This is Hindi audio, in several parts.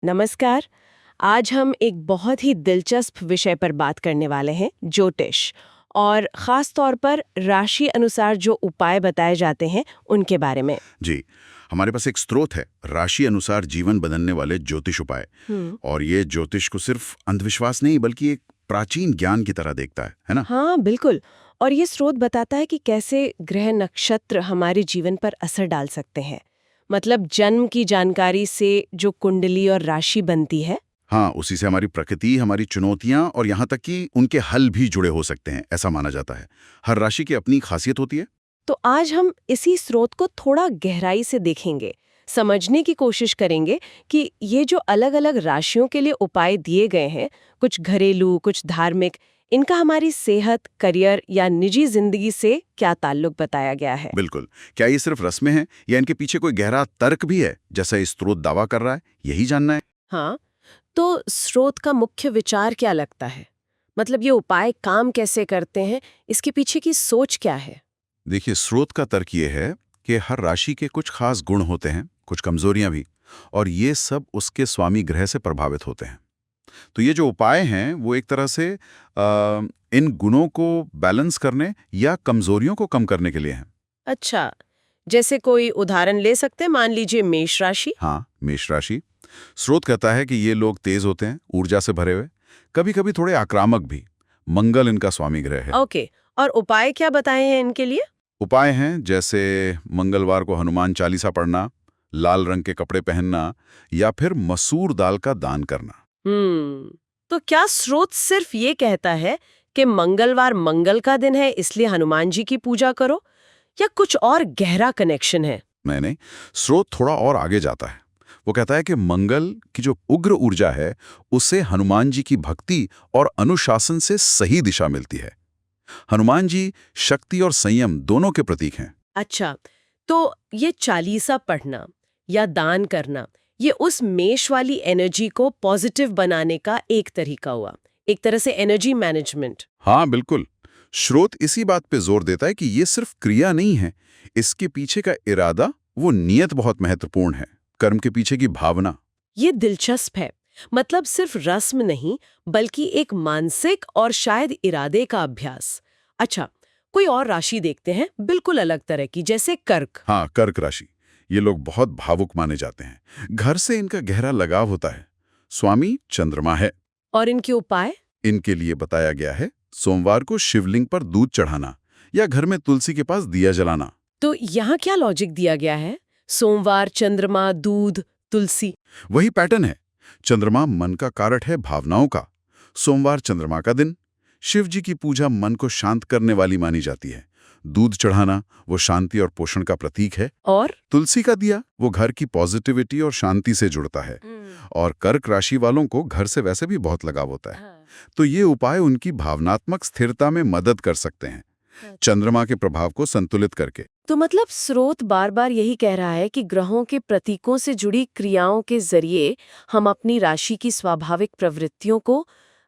नमस्कार। आज हम एक बहुत ही दिलचस्प विषय पर बात करने वाले हैं, ज्योतिष। और ख़ास तौर पर राशि अनुसार जो उपाय बताए जाते हैं उनके बारे में। जी, हमारे पास एक स्रोत है, राशि अनुसार जीवन बदलने वाले ज्योतिष उपाय। और ये ज्योतिष को सिर्फ अंधविश्वास नहीं बल्कि एक प्राचीन ज्ञान की तरह देखता है ना? हाँ, बिल्कुल। और ये स्रोत बताता है कि कैसे ग्रह नक्षत्र हमारे जीवन पर असर डाल सकते हैं। मतलब जन्म की जानकारी से जो कुंडली और राशि बनती है। हाँ, उसी से हमारी प्रकृति, हमारी चुनौतियां और यहाँ तक कि उनके हल भी जुड़े हो सकते हैं, ऐसा माना जाता है। हर राशि की अपनी खासियत होती है। तो आज हम इसी स्रोत को थोड़ा गहराई से देखेंगे, समझने की कोशिश करेंगे कि ये जो अलग-अलग राशियों के लिए उपाय दिए गए हैं, कुछ घरेलू, कुछ धार्मिक, इनका हमारी सेहत, करियर या निजी जिंदगी से क्या ताल्लुक बताया गया है। बिल्कुल। क्या ये सिर्फ रस्में हैं या इनके पीछे कोई गहरा तर्क भी है, जैसा ये स्रोत दावा कर रहा है? यही जानना है। हाँ, तो स्रोत का मुख्य विचार क्या लगता है? मतलब ये उपाय काम कैसे करते हैं, इसके पीछे की सोच क्या है? देखिए, स्रोत का तर्क ये है कि हर राशि के कुछ खास गुण होते हैं, कुछ कमजोरियां भी, और ये सब उसके स्वामी ग्रह से प्रभावित होते हैं। तो ये जो उपाय हैं वो एक तरह से इन गुणों को बैलेंस करने या कमजोरियों को कम करने के लिए हैं। अच्छा, जैसे कोई उदाहरण ले सकते हैं, मान लीजिए मेष राशि। हाँ, मेष राशि। स्रोत कहता है कि ये लोग तेज होते हैं, ऊर्जा से भरे हुए, कभी कभी थोड़े आक्रामक भी। मंगल इनका स्वामी ग्रह है। ओके, और उपाय क्या बताए हैं इनके लिए? उपाय हैं जैसे मंगलवार को हनुमान चालीसा पढ़ना, लाल रंग के कपड़े पहनना या फिर मसूर दाल का दान करना। तो क्या स्रोत सिर्फ ये कहता है कि मंगलवार मंगल का दिन है इसलिए हनुमान जी की पूजा करो, या कुछ और गहरा कनेक्शन है? नहीं, स्रोत थोड़ा और आगे जाता है। वो कहता है कि मंगल की जो उग्र ऊर्जा है उससे हनुमान जी की भक्ति और अनुशासन से सही दिशा मिलती है। हनुमान जी शक्ति और संयम दोनों के प्रतीक हैं। अच्छा, तो ये चालीसा पढ़ना या दान करना, ये उस मेष वाली एनर्जी को पॉजिटिव बनाने का एक तरीका हुआ, एक तरह से एनर्जी मैनेजमेंट। हाँ, बिल्कुल। स्रोत इसी बात पे जोर देता है कि ये सिर्फ क्रिया नहीं है, इसके पीछे का इरादा, वो नियत बहुत महत्वपूर्ण है। कर्म के पीछे की भावना। ये दिलचस्प है। मतलब सिर्फ रस्म नहीं, बल्कि एक मानसिक और शायद इरादे का अभ्यास। अच्छा, कोई और राशि देखते हैं, बिल्कुल अलग तरह की, जैसे कर्क। हाँ, कर्क राशि। ये लोग बहुत भावुक माने जाते हैं, घर से इनका गहरा लगाव होता है। स्वामी चंद्रमा है। और इनके उपाय? इनके लिए बताया गया है सोमवार को शिवलिंग पर दूध चढ़ाना या घर में तुलसी के पास दिया जलाना। तो यहाँ क्या लॉजिक दिया गया है? सोमवार, चंद्रमा, दूध, तुलसी। वही पैटर्न है। चंद्रमा मन का कारक है, भावनाओं का। सोमवार चंद्रमा का दिन। शिव जी की पूजा मन को शांत करने वाली मानी जाती है। दूध चढ़ाना वो शांति और पोषण का प्रतीक है। और तुलसी का दिया वो घर की पॉजिटिविटी और शांति से जुड़ता है। और कर्क राशि वालों को घर से वैसे भी बहुत लगाव होता है। तो ये उपाय उनकी भावनात्मक स्थिरता में मदद कर सकते हैं, चंद्रमा के प्रभाव को संतुलित करके। तो मतलब स्रोत बार बार यही कह रहा है कि ग्रहों के प्रतीकों से जुड़ी क्रियाओं के जरिए हम अपनी राशि की स्वाभाविक प्रवृत्तियों को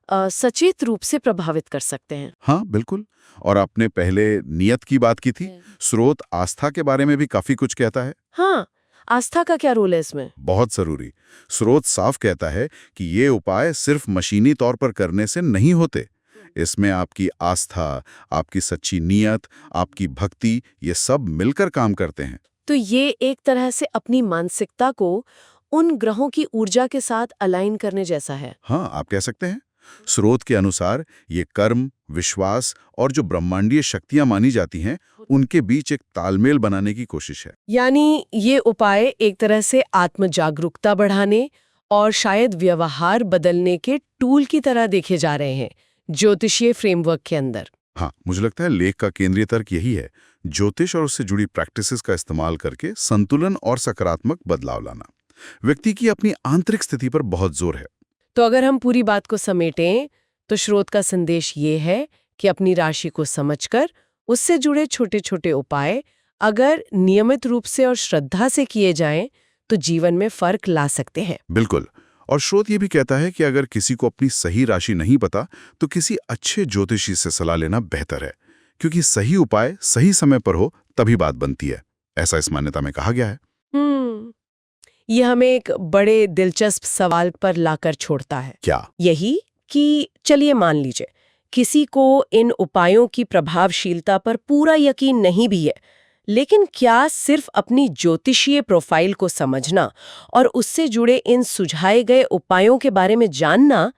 सचेत रूप से प्रभावित कर सकते हैं। हाँ, बिल्कुल। और आपने पहले नियत की बात की थी। स्रोत आस्था के बारे में भी काफी कुछ कहता है। हाँ, आस्था का क्या रोल है इसमें? बहुत जरूरी। स्रोत साफ कहता है कि ये उपाय सिर्फ मशीनी तौर पर करने से नहीं होते। इसमें आपकी आस्था, आपकी सच्ची नीयत, आपकी भक्ति, ये सब मिलकर काम करते हैं। तो ये एक तरह से अपनी मानसिकता को उन ग्रहों की ऊर्जा के साथ अलाइन करने जैसा है। हाँ, आप कह सकते हैं। स्रोत के अनुसार ये कर्म, विश्वास और जो ब्रह्मांडीय शक्तियां मानी जाती हैं, उनके बीच एक तालमेल बनाने की कोशिश है। यानी ये उपाय एक तरह से आत्म जागरूकता बढ़ाने और शायद व्यवहार बदलने के टूल की तरह देखे जा रहे हैं ज्योतिषीय फ्रेमवर्क के अंदर। हाँ, मुझे लगता है लेख का केंद्रीय तर्क यही है, ज्योतिष और उससे जुड़ी प्रैक्टिसेस का इस्तेमाल करके संतुलन और सकारात्मक बदलाव लाना। व्यक्ति की अपनी आंतरिक स्थिति पर बहुत जोर है। तो अगर हम पूरी बात को समेटें, तो स्रोत का संदेश ये है कि अपनी राशि को समझकर उससे जुड़े छोटे छोटे उपाय अगर नियमित रूप से और श्रद्धा से किए जाएं, तो जीवन में फर्क ला सकते हैं। बिल्कुल। और स्रोत ये भी कहता है कि अगर किसी को अपनी सही राशि नहीं पता, तो किसी अच्छे ज्योतिषी से सलाह लेना बेहतर है, क्योंकि सही उपाय सही समय पर हो तभी बात बनती है। ऐसा इस मान्यता में कहा गया है। ये हमें एक बड़े दिलचस्प सवाल पर लाकर छोड़ता है। क्या? यही कि चलिए मान लीजिए किसी को इन उपायों की प्रभावशीलता पर पूरा यकीन नहीं भी है, लेकिन क्या सिर्फ अपनी ज्योतिषीय प्रोफाइल को समझना और उससे जुड़े इन सुझाए गए उपायों के बारे में जानना,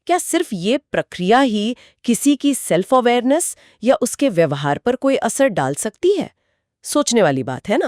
क्या सिर्फ ये प्रक्रिया ही किसी की सेल्फ अवेयरनेस या उसके व्यवहार पर कोई असर डाल सकती है? सोचने वाली बात है ना।